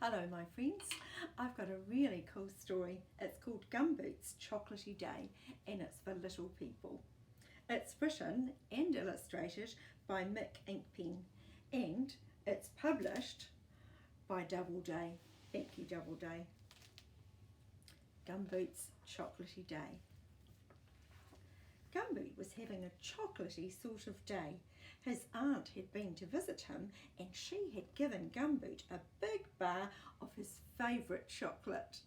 Hello my friends, I've got a really cool story. It's called Gumboot's Chocolaty Day and it's for little people. It's written and illustrated by Mick Inkpen and it's published by Doubleday. Thank you Doubleday. Gumboot's Chocolaty Day. Gumboot was having a chocolatey sort of day. His aunt had been to visit him and she had given Gumboot a big bar of his favourite chocolate.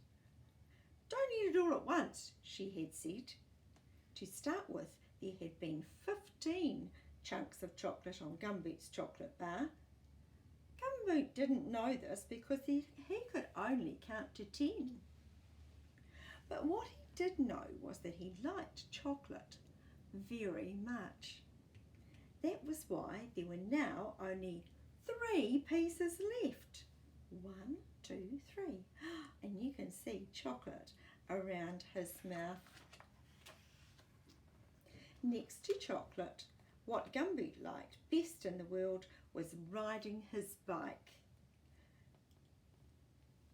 "Don't eat it all at once," she had said. To start with, there had been 15 chunks of chocolate on Gumboot's chocolate bar. Gumboot didn't know this because he could only count to 10. But what he did know was that he liked chocolate very much. That was why there were now only 3 pieces left. 1, 2, 3. And you can see chocolate around his mouth. Next to chocolate, what Gumboot liked best in the world was riding his bike.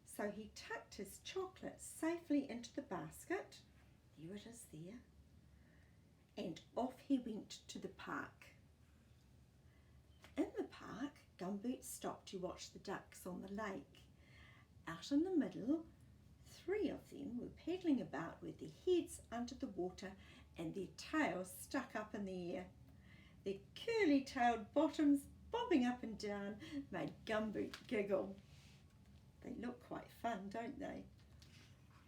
So he tucked his chocolate safely into the basket. There it is there. And off he went to the park. In the park, Gumboot stopped to watch the ducks on the lake. Out in the middle, 3 of them were paddling about with their heads under the water and their tails stuck up in the air. Their curly-tailed bottoms bobbing up and down made Gumboot giggle. They look quite fun, don't they?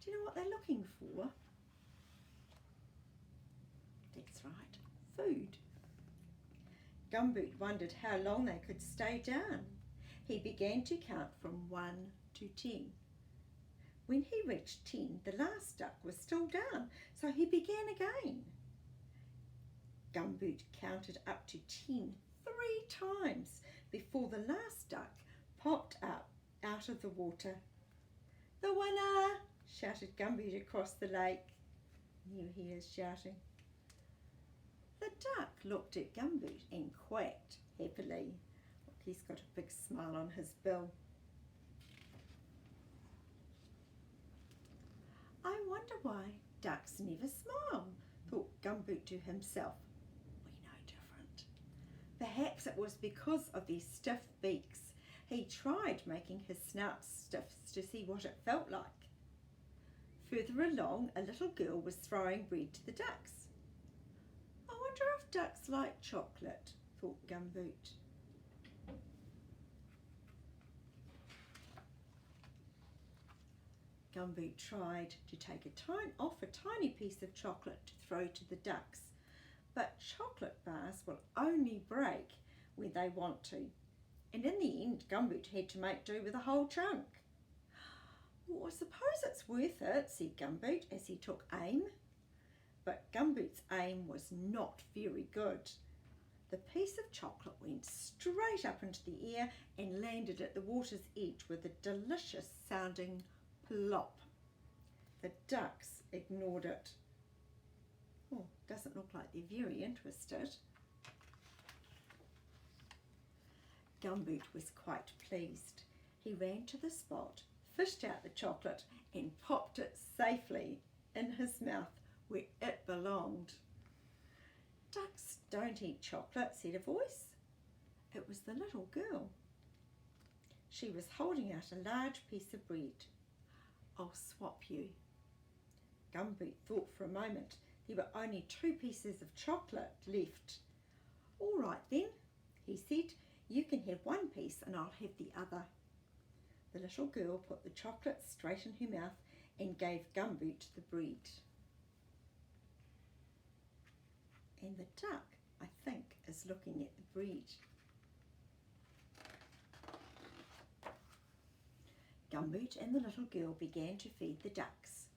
Do you know what they're looking for? That's right, food. Gumboot wondered how long they could stay down. He began to count from 1 to 10. When he reached 10, the last duck was still down, so he began again. Gumboot counted up to 10 3 times before the last duck popped up out of the water. "The winner!" shouted Gumboot across the lake. Here he is shouting. The duck looked at Gumboot and quacked happily. Look, he's got a big smile on his bill. "I wonder why ducks never smile," thought Gumboot to himself. "We know different." Perhaps it was because of their stiff beaks. He tried making his snout stiff to see what it felt like. Further along, a little girl was throwing bread to the ducks. "I wonder if ducks like chocolate," thought Gumboot. Gumboot tried to take off a tiny piece of chocolate to throw to the ducks, but chocolate bars will only break when they want to, and in the end Gumboot had to make do with a whole chunk. "Well, I suppose it's worth it," said Gumboot as he took aim. But Gumboot's aim was not very good. The piece of chocolate went straight up into the air and landed at the water's edge with a delicious sounding plop. The ducks ignored it. Oh, doesn't look like they're very interested. Gumboot was quite pleased. He ran to the spot, fished out the chocolate and popped it safely in his mouth where it belonged. "Ducks don't eat chocolate," said a voice. It was the little girl. She was holding out a large piece of bread. "I'll swap you." Gumboot thought for a moment. There were only 2 pieces of chocolate left. "All right then," he said. "You can have 1 piece and I'll have the other." The little girl put the chocolate straight in her mouth and gave Gumboot the bread. And the duck, I think, is looking at the bread. Gumboot and the little girl began to feed the ducks.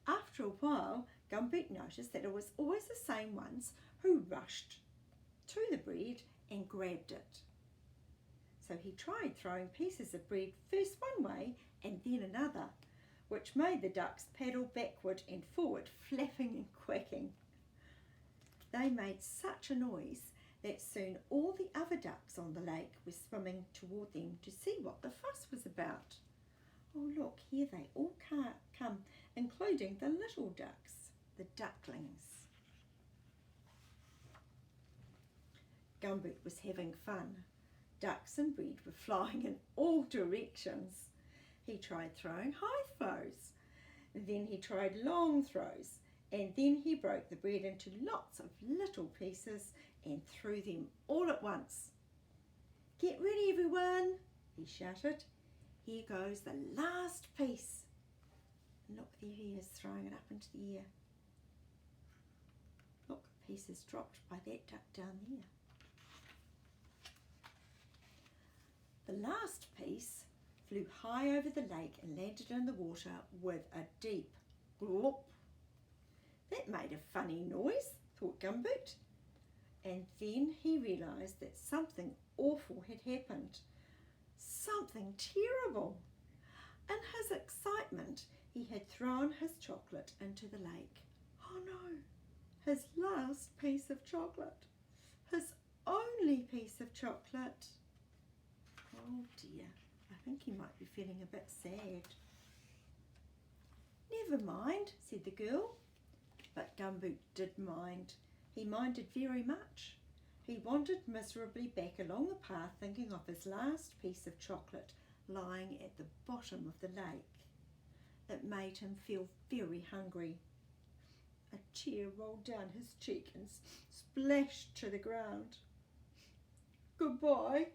After a while, Gumboot noticed that it was always the same ones who rushed to the bread and grabbed it. So he tried throwing pieces of bread first one way and then another, which made the ducks paddle backward and forward, flapping and quacking. They made such a noise that soon all the other ducks on the lake were swimming toward them to see what the fuss was about. Oh look, here they all come, including the little ducks, the ducklings. Gumboot was having fun. Ducks and bread were flying in all directions. He tried throwing high throws, then he tried long throws, and then he broke the bread into lots of little pieces and threw them all at once. "Get ready, everyone," he shouted. "Here goes the last piece." And look, there he is throwing it up into the air. Look, pieces dropped by that duck down there. The last piece flew high over the lake and landed in the water with a deep glop. That made a funny noise, thought Gumboot. And then he realised that something awful had happened. Something terrible. In his excitement, he had thrown his chocolate into the lake. Oh no, his last piece of chocolate. His only piece of chocolate. Oh dear, I think he might be feeling a bit sad. "Never mind," said the girl. But Gumboot did mind. He minded very much. He wandered miserably back along the path, thinking of his last piece of chocolate lying at the bottom of the lake. It made him feel very hungry. A tear rolled down his cheek and splashed to the ground. "Goodbye,"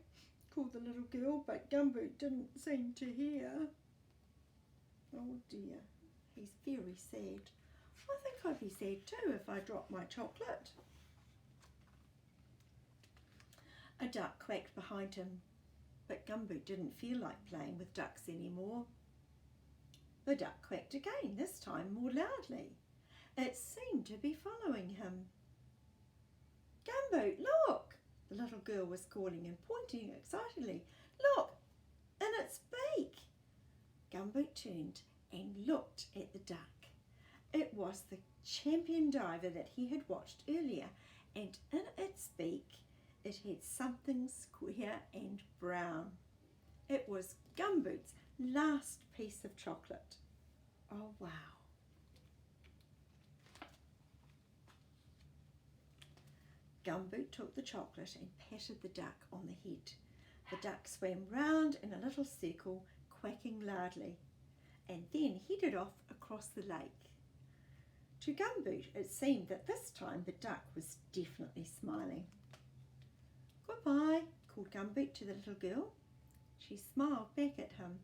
called the little girl, but Gumboot didn't seem to hear. Oh dear, he's very sad. I think I'd be sad too if I dropped my chocolate. A duck quacked behind him, but Gumboot didn't feel like playing with ducks anymore. The duck quacked again, this time more loudly. It seemed to be following him. "Gumboot, look!" the little girl was calling and pointing excitedly. "Look, in its beak!" Gumboot turned and looked at the duck. It was the champion diver that he had watched earlier, and in its beak it had something square and brown. It was Gumboot's last piece of chocolate. Oh wow. Gumboot took the chocolate and patted the duck on the head. The duck swam round in a little circle, quacking loudly, and then headed off across the lake. To Gumboot, it seemed that this time the duck was definitely smiling. "Goodbye," called Gumboot to the little girl. She smiled back at him.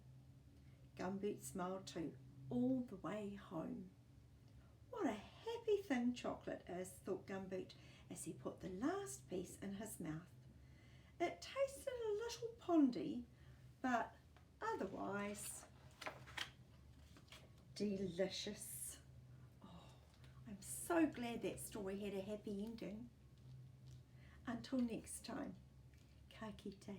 Gumboot smiled too, all the way home. What a happy thing chocolate is, thought Gumboot as he put the last piece in his mouth. It tasted a little pondy, but otherwise delicious. I'm so glad that story had a happy ending. Until next time, ka kite.